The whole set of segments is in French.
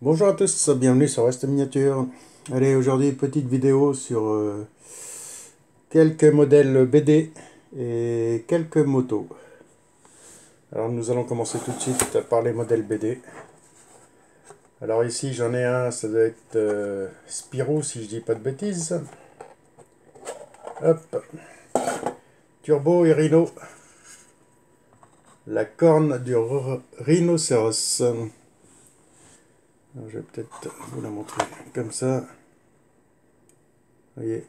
Bonjour à tous, bienvenue sur Reste Miniature. Allez, aujourd'hui petite vidéo sur quelques modèles BD et quelques motos. Alors nous allons commencer tout de suite par les modèles BD. Alors ici j'en ai un, ça doit être Spirou si je dis pas de bêtises. Hop, Turbo et Rhino. La corne du rhinocéros. Alors, je vais peut-être vous la montrer comme ça. Vous voyez.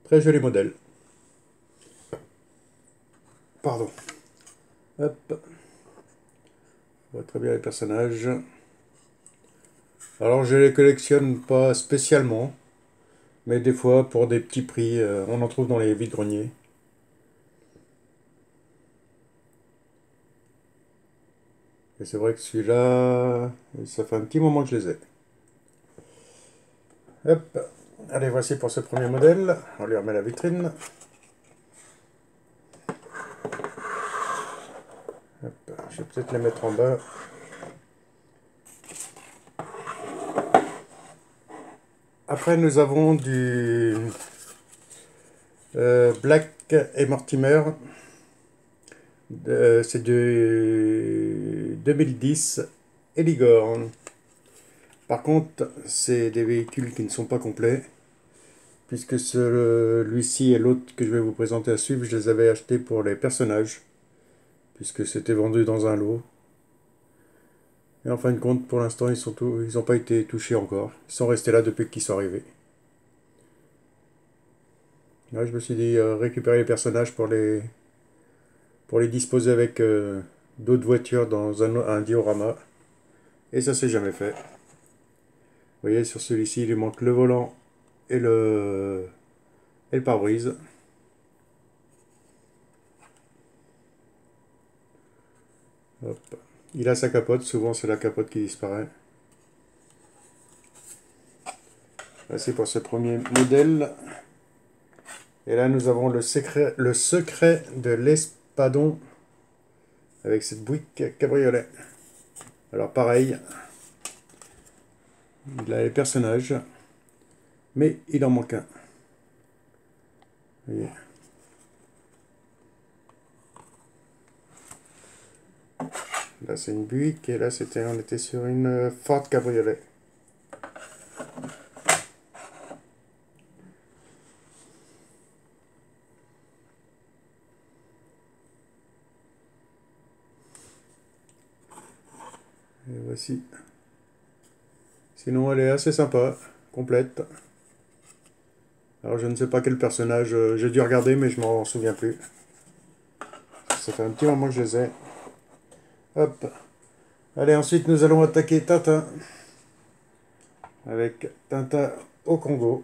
Très joli modèle. Pardon. Hop. On voit très bien les personnages. Alors je les collectionne pas spécialement, mais des fois pour des petits prix, on en trouve dans les vide-greniers. Et c'est vrai que celui-là, ça fait un petit moment que je les ai. Hop, allez, voici pour ce premier modèle. On lui remet la vitrine. Hop, je vais peut-être les mettre en bas. Après, nous avons du Black et Mortimer. C'est de 2010 Eligor. Par contre, c'est des véhicules qui ne sont pas complets, puisque celui-ci et l'autre que je vais vous présenter à suivre, je les avais achetés pour les personnages, puisque c'était vendu dans un lot. Et en fin de compte, pour l'instant, ils n'ont pas été touchés encore. Ils sont restés là depuis qu'ils sont arrivés. Là, je me suis dit récupérer les personnages pour les disposer avec d'autres voitures dans un diorama. Et ça s'est jamais fait. Vous voyez, sur celui-ci, il lui manque le volant et le pare-brise. Hop. Il a sa capote, souvent c'est la capote qui disparaît. Voici pour ce premier modèle. Et là nous avons le secret de l'Espadon avec cette Buick cabriolet. Alors pareil, il a les personnages, mais il en manque un. Vous voyez. Là c'est une Buick et là on était sur une Ford cabriolet. Et voici. Sinon elle est assez sympa, complète. Alors je ne sais pas quel personnage, j'ai dû regarder mais je m'en souviens plus. Ça fait un petit moment que je les ai. Hop. Allez, ensuite nous allons attaquer Tintin. Avec Tintin au Congo.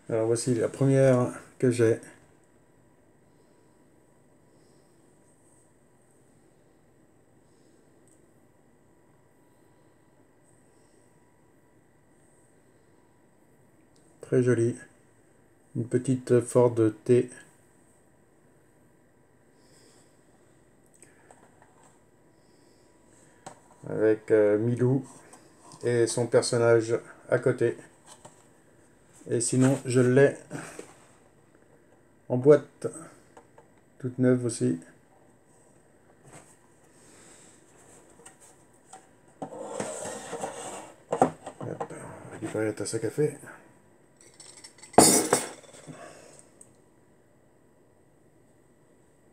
Alors voici la première que j'ai. Très jolie. Une petite Ford T. Avec Milou et son personnage à côté. Et sinon, je l'ai en boîte, toute neuve aussi. Hop, on va récupérer la tasse à café.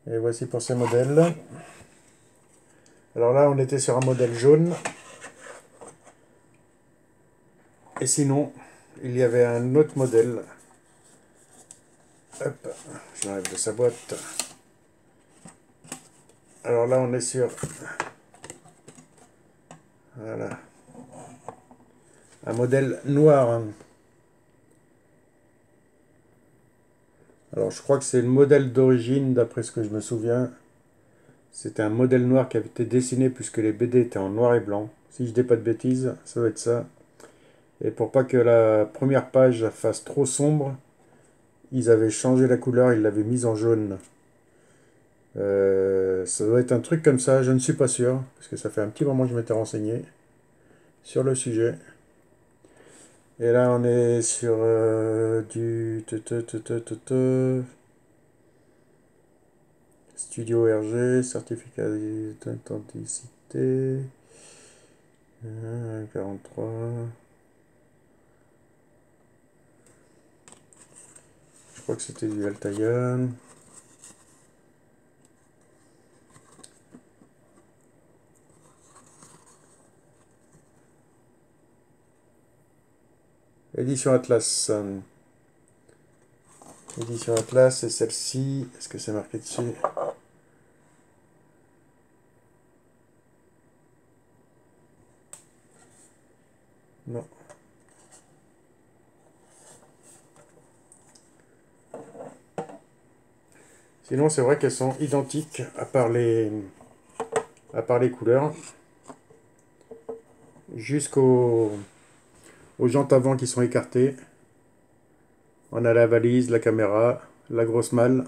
Et voici pour ces modèles. Alors là, on était sur un modèle jaune. Et sinon, il y avait un autre modèle. Hop, je l'enlève de sa boîte. Alors là, on est sur... Voilà. Un modèle noir. Alors je crois que c'est le modèle d'origine, d'après ce que je me souviens. C'était un modèle noir qui avait été dessiné puisque les BD étaient en noir et blanc. Si je dis pas de bêtises, ça doit être ça. Et pour pas que la première page fasse trop sombre, ils avaient changé la couleur, ils l'avaient mise en jaune. Ça doit être un truc comme ça, je ne suis pas sûr, parce que ça fait un petit moment que je m'étais renseigné sur le sujet. Et là, on est sur du Studio RG, certificat d'authenticité, 43. Je crois que c'était du Altaïon. Édition Atlas. Édition Atlas, c'est celle-ci. Est-ce que c'est marqué dessus? Non. Sinon, c'est vrai qu'elles sont identiques, à part les couleurs. Aux jantes avant qui sont écartées. On a la valise, la caméra, la grosse malle.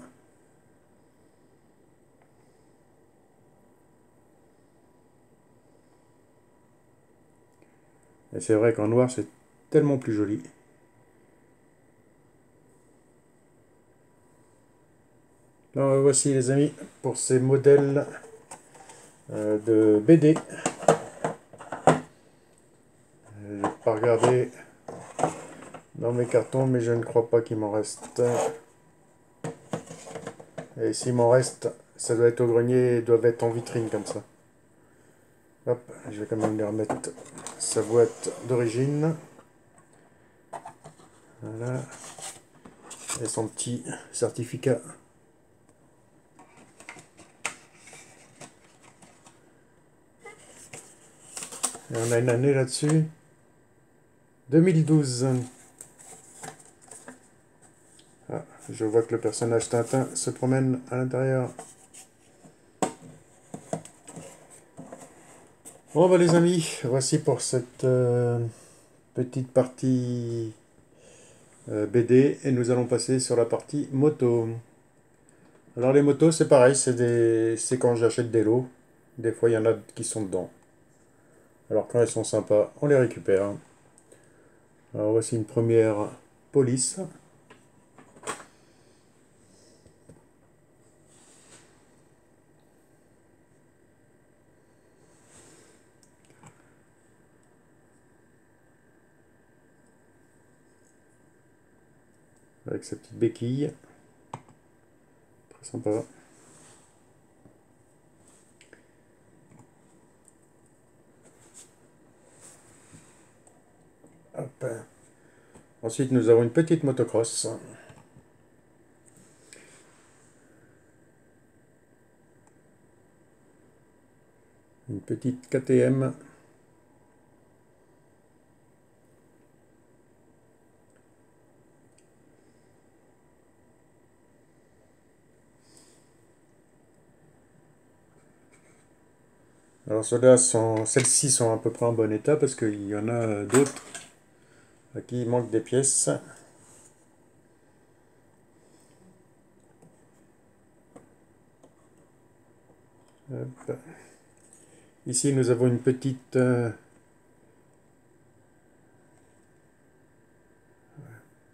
Et c'est vrai qu'en noir, c'est tellement plus joli. Alors, voici les amis, pour ces modèles de BD. Je n'ai pas regardé dans mes cartons, mais je ne crois pas qu'il m'en reste. Et s'il m'en reste, ça doit être au grenier et doivent être en vitrine comme ça. Hop, je vais quand même lui remettre sa boîte d'origine. Voilà. Et son petit certificat. Et on a une année là-dessus. 2012. Ah, je vois que le personnage Tintin se promène à l'intérieur. Bon bah les amis, voici pour cette petite partie BD et nous allons passer sur la partie moto. Alors les motos c'est pareil, c'est quand j'achète des lots. Des fois il y en a qui sont dedans. Alors quand elles sont sympas, on les récupère. Alors voici une première police. Avec sa petite béquille. Très sympa. Hop. Ensuite nous avons une petite motocross. Une petite KTM. Alors celles-ci sont à peu près en bon état parce qu'il y en a d'autres à qui il manque des pièces. Hop. Ici nous avons une petite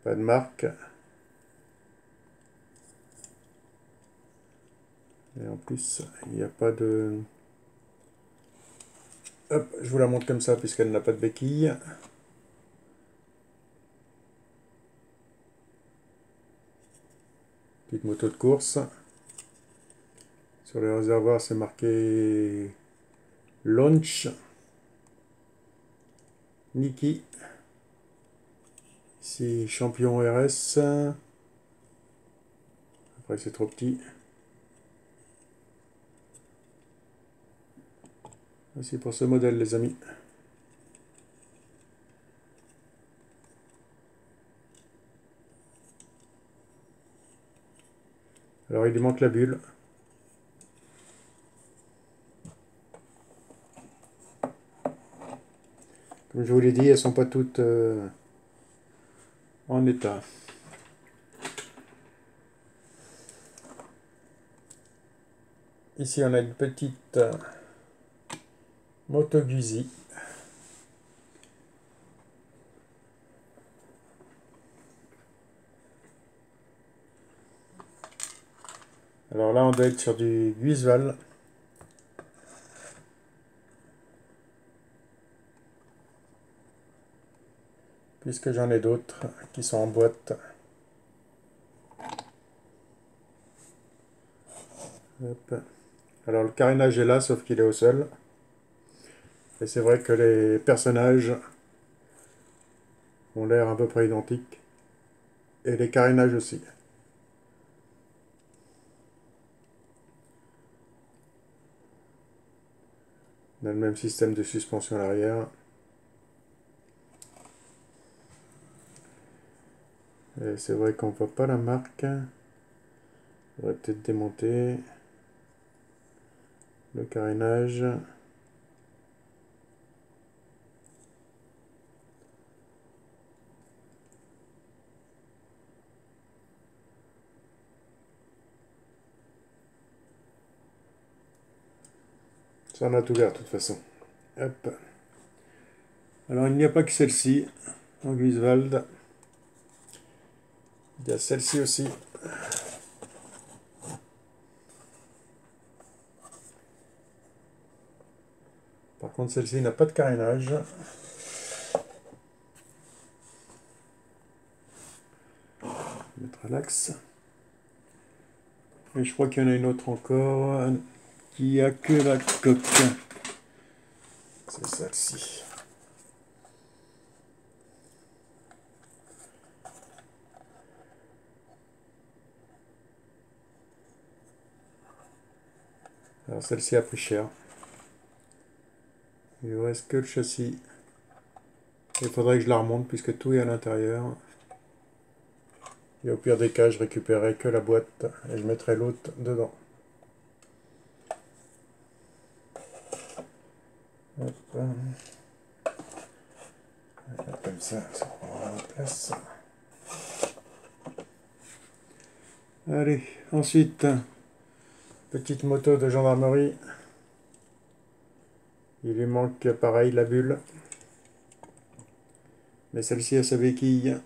pas de marque. Et en plus il n'y a pas de... Hop, je vous la montre comme ça puisqu'elle n'a pas de béquille. Petite moto de course. Sur le réservoir, c'est marqué Launch. Niki. Ici, champion RS. Après, c'est trop petit. Voici pour ce modèle, les amis. Alors, il lui manque la bulle. Comme je vous l'ai dit, elles sont pas toutes en état. Ici, on a une petite Moto Guzzi. Alors là, on doit être sur du Guisval. Puisque j'en ai d'autres qui sont en boîte. Hop. Alors le carénage est là, sauf qu'il est au sol. Et c'est vrai que les personnages ont l'air à peu près identiques. Et les carénages aussi. On a le même système de suspension à l'arrière. Et c'est vrai qu'on ne voit pas la marque. On va peut-être démonter le carénage. Ça, on a tout ouvert de toute façon. Hop. Alors, il n'y a pas que celle-ci en Guiswald. Il y a celle-ci aussi. Par contre, celle-ci n'a pas de carénage. Mettre à l'axe. Et je crois qu'il y en a une autre encore qui a que la coque. C'est celle-ci. Alors celle-ci a pris cher. Il ne reste que le châssis. Il faudrait que je la remonte puisque tout est à l'intérieur. Et au pire des cas, je récupérerai que la boîte et je mettrai l'autre dedans. Hop. Comme ça prendra la place. Allez, ensuite, petite moto de gendarmerie. Il lui manque pareil la bulle. Mais celle-ci a sa béquille.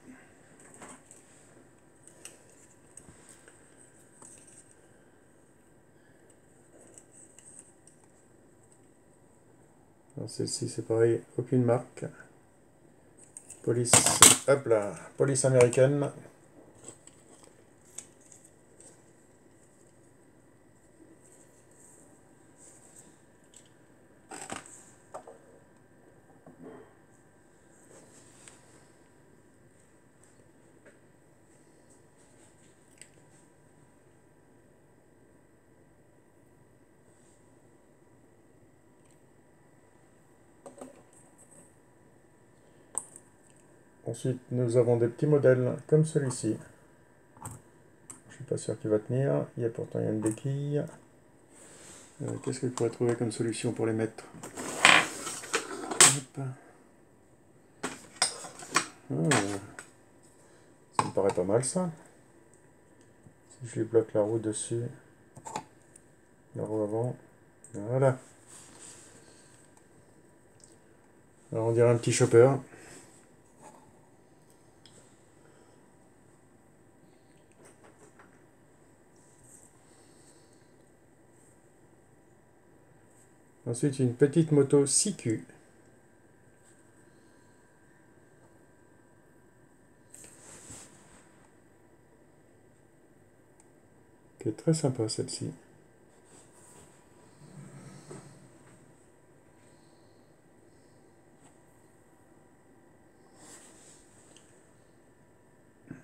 Celle-ci c'est pareil, aucune marque. Police, hop là, police américaine. Ensuite, nous avons des petits modèles comme celui-ci. Je suis pas sûr qu'il va tenir. Il y a pourtant une béquille. Qu'est-ce que je pourrais trouver comme solution pour les mettre? Hop. Ça me paraît pas mal ça. Si je lui bloque la roue dessus, la roue avant, voilà. Alors on dirait un petit chopper. Ensuite une petite moto 6Q. Qui est très sympa celle-ci.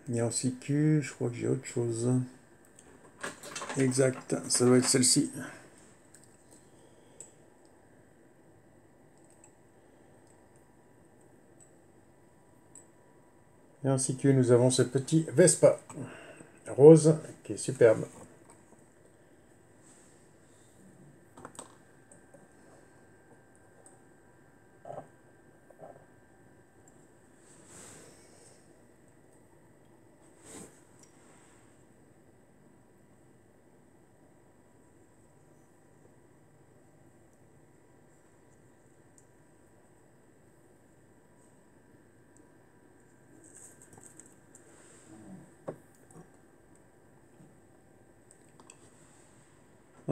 Il y a aussi Q, je crois que j'ai autre chose. Exact, ça doit être celle-ci. Et ainsi que nous avons ce petit Vespa rose qui est superbe.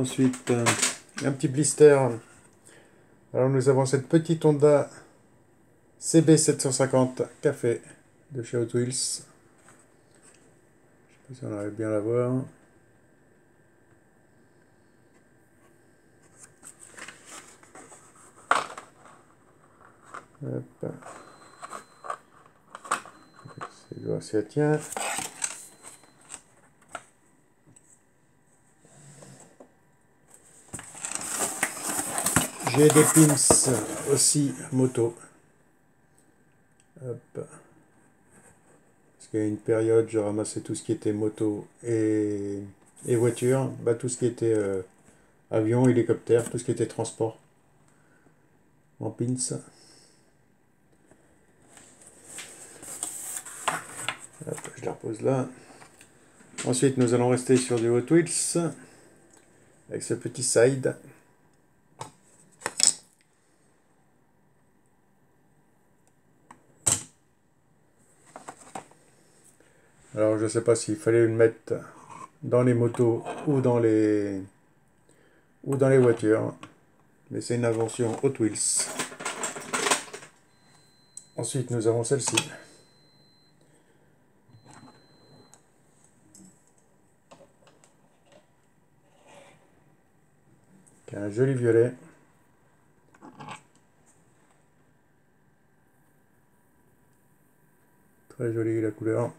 Ensuite, un petit blister. Alors nous avons cette petite Honda CB750 Café de chez Hot Wheels. Je sais pas si on arrive bien à la voir. Hop. C'est voir si elle tient. J'ai des pins aussi moto. Hop. Parce qu'il y a une période, je ramassais tout ce qui était moto et voiture. Bah, tout ce qui était avion, hélicoptère, tout ce qui était transport. En pins. Hop, je la repose là. Ensuite, nous allons rester sur du Hot Wheels avec ce petit side. Alors, je ne sais pas s'il fallait le mettre dans les motos ou dans les voitures, mais c'est une invention Hot Wheels. Ensuite, nous avons celle-ci. Qui a un joli violet. Très jolie la couleur.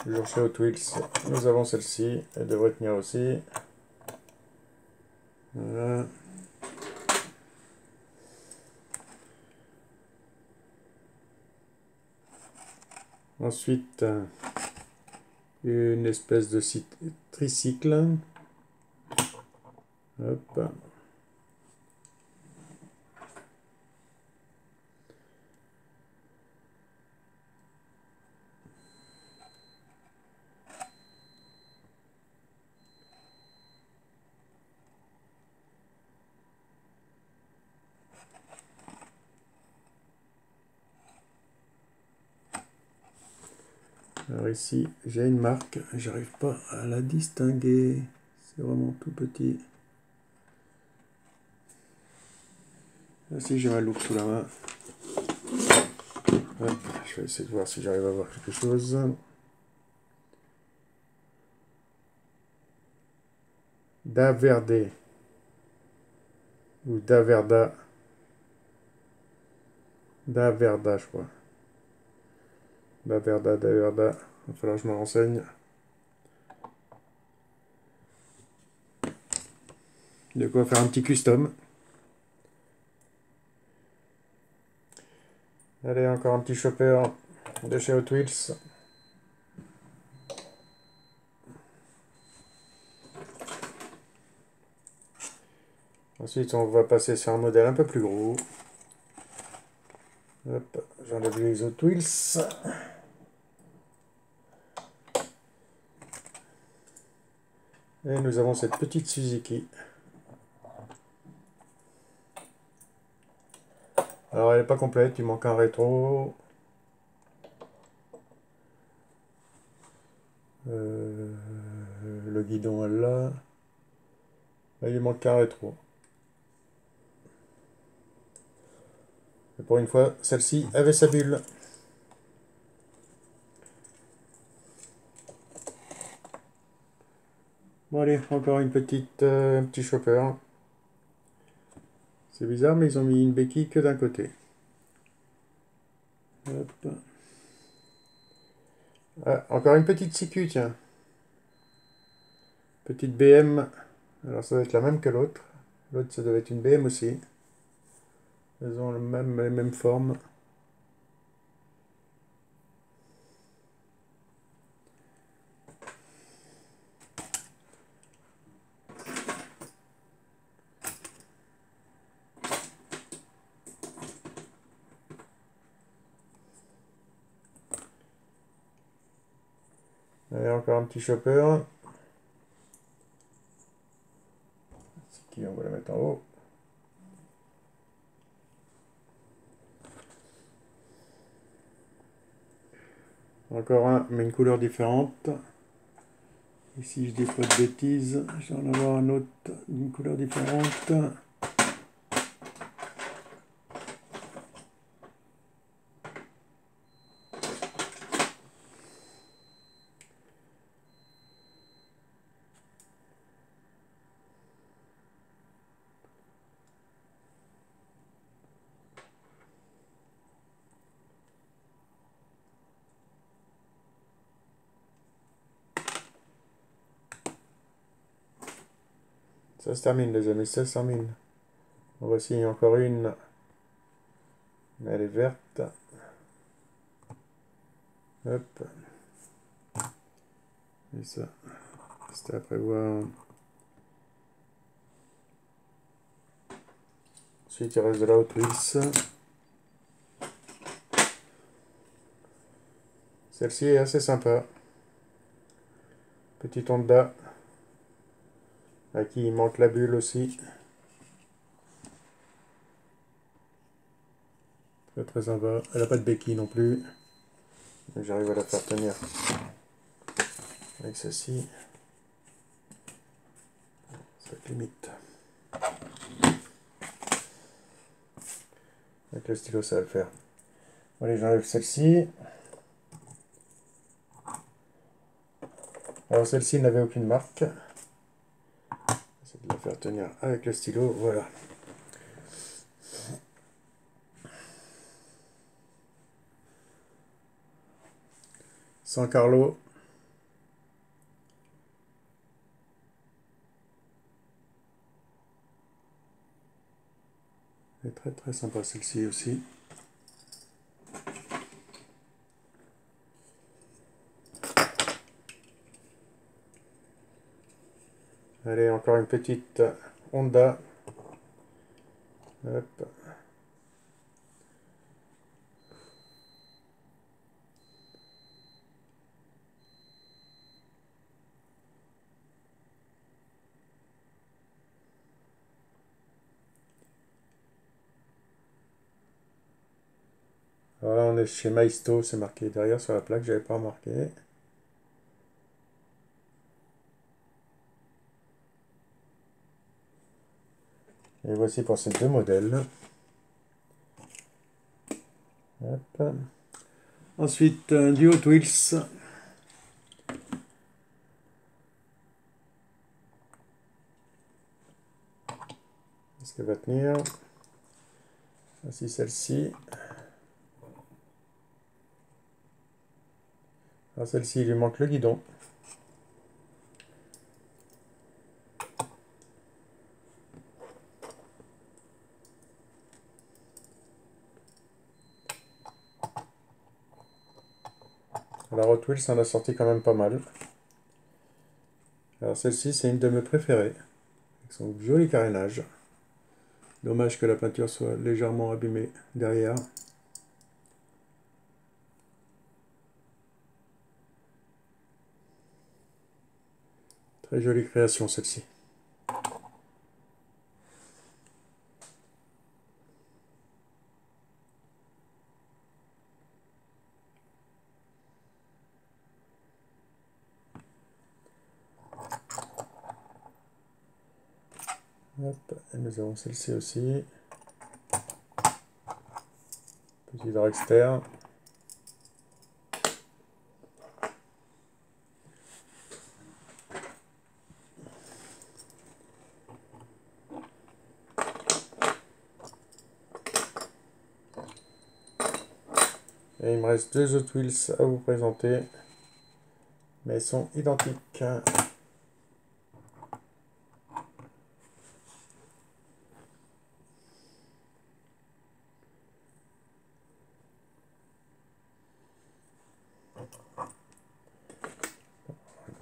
Toujours chez Hot Wheels, nous avons celle-ci. Elle devrait tenir aussi. Voilà. Ensuite, une espèce de tricycle. Hop. Alors ici, j'ai une marque, j'arrive pas à la distinguer, c'est vraiment tout petit. Ah si, j'ai ma loupe sous la main. Hop, je vais essayer de voir si j'arrive à voir quelque chose. Daverde ou Daverda. Daverda, je crois. Daverda. Il va falloir que je me renseigne. De quoi faire un petit custom. Allez, encore un petit chopper de chez Hot Wheels. Ensuite, on va passer sur un modèle un peu plus gros. Hop, j'enlève les Hot Wheels. Et nous avons cette petite Suzuki. Alors elle n'est pas complète, il manque un rétro. Le guidon elle là. Il lui manque un rétro. Et pour une fois, celle-ci avait sa bulle. Bon allez, encore une petite, un petit chopper. C'est bizarre, mais ils ont mis une béquille que d'un côté. Hop. Ah, encore une petite CQ, tiens. Petite BM. Alors ça doit être la même que l'autre. L'autre, ça doit être une BM aussi. Elles ont les mêmes formes. Allez, encore un petit chopper. C'est qui, on va la mettre en haut. Encore un, mais une couleur différente. Ici, je dis pas de bêtises. Je vais en avoir un autre d'une couleur différente. Ça se termine, les amis, ça se termine. Voici encore une. Mais elle est verte. Hop. Et ça, c'était à prévoir. Ensuite, il reste de la Hot Wheels. Celle-ci est assez sympa. Petite Honda. À qui il manque la bulle aussi. Très très sympa. Elle n'a pas de béquille non plus. J'arrive à la faire tenir avec ceci. Ça limite. Avec le stylo, ça va le faire. Allez, j'enlève celle-ci. Alors celle-ci n'avait aucune marque. J'essaie de la faire tenir avec le stylo, voilà. San Carlo. Elle est très très sympa celle-ci aussi. Allez, encore une petite Honda. Hop. Voilà, on est chez Maisto, c'est marqué derrière sur la plaque, j'avais pas remarqué. Et voici pour ces deux modèles. Hop. Ensuite, du Hot Wheels. Est-ce qu'elle va tenir? Voici celle-ci. Alors celle-ci, il lui manque le guidon. La Hot Wheels en a sorti quand même pas mal. Alors celle-ci, c'est une de mes préférées. Avec son joli carénage. Dommage que la peinture soit légèrement abîmée derrière. Très jolie création celle-ci. Hop, et nous avons celle-ci aussi. Petit dragster. Et il me reste deux Hot Wheels à vous présenter. Mais ils sont identiques.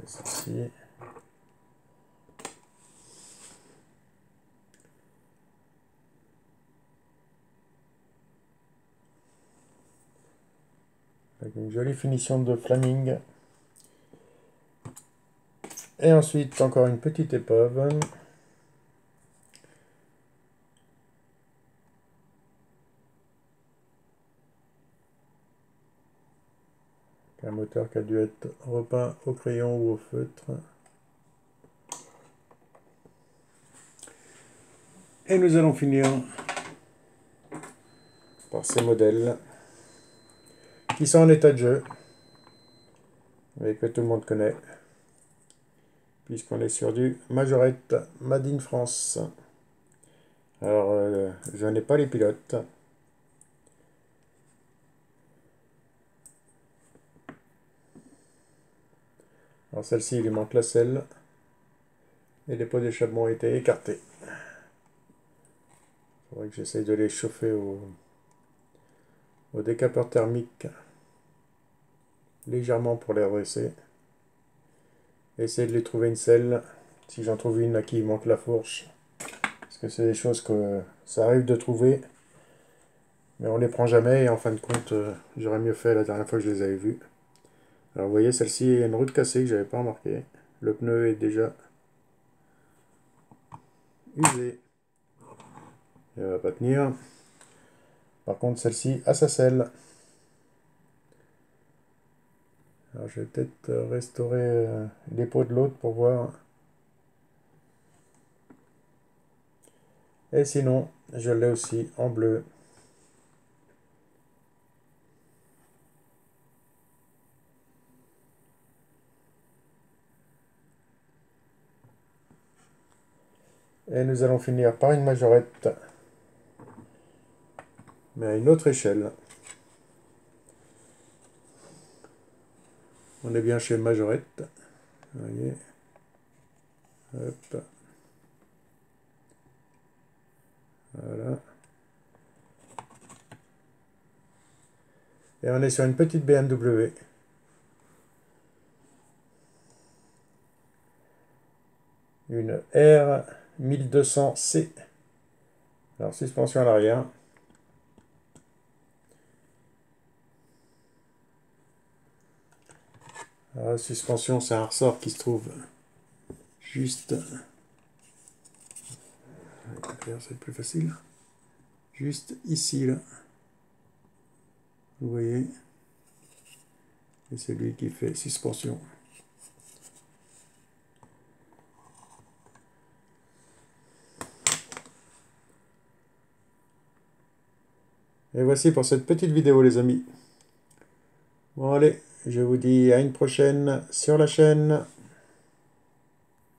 Celle-ci. Avec une jolie finition de flaming. Et ensuite, encore une petite épave. Un moteur qui a dû être repeint au crayon ou au feutre. Et nous allons finir par ces modèles qui sont en état de jeu, mais que tout le monde connaît, puisqu'on est sur du Majorette Made in France. Alors, je n'ai pas les pilotes. Alors celle-ci, il lui manque la selle, et les pots d'échappement ont été écartés. Il faudrait que j'essaye de les chauffer au décapeur thermique légèrement pour les redresser. Essayer de lui trouver une selle, si j'en trouve une à qui il manque la fourche. Parce que c'est des choses que ça arrive de trouver, mais on les prend jamais, et en fin de compte, j'aurais mieux fait la dernière fois que je les avais vus. Alors vous voyez, celle-ci, il y a une roue de cassée que j'avais pas remarqué. Le pneu est déjà usé. Elle va pas tenir. Par contre, celle-ci a sa selle. Alors je vais peut-être restaurer les pots de l'autre pour voir. Et sinon, je l'ai aussi en bleu. Et nous allons finir par une majorette, mais à une autre échelle. On est bien chez Majorette. Vous voyez. Hop. Voilà. Et on est sur une petite BMW. Une R 1200C. Alors, suspension à l'arrière. Alors, la suspension, c'est un ressort qui se trouve juste... C'est plus facile. Juste ici, là. Vous voyez. Et c'est lui qui fait suspension. Et voici pour cette petite vidéo, les amis. Bon, allez, je vous dis à une prochaine sur la chaîne.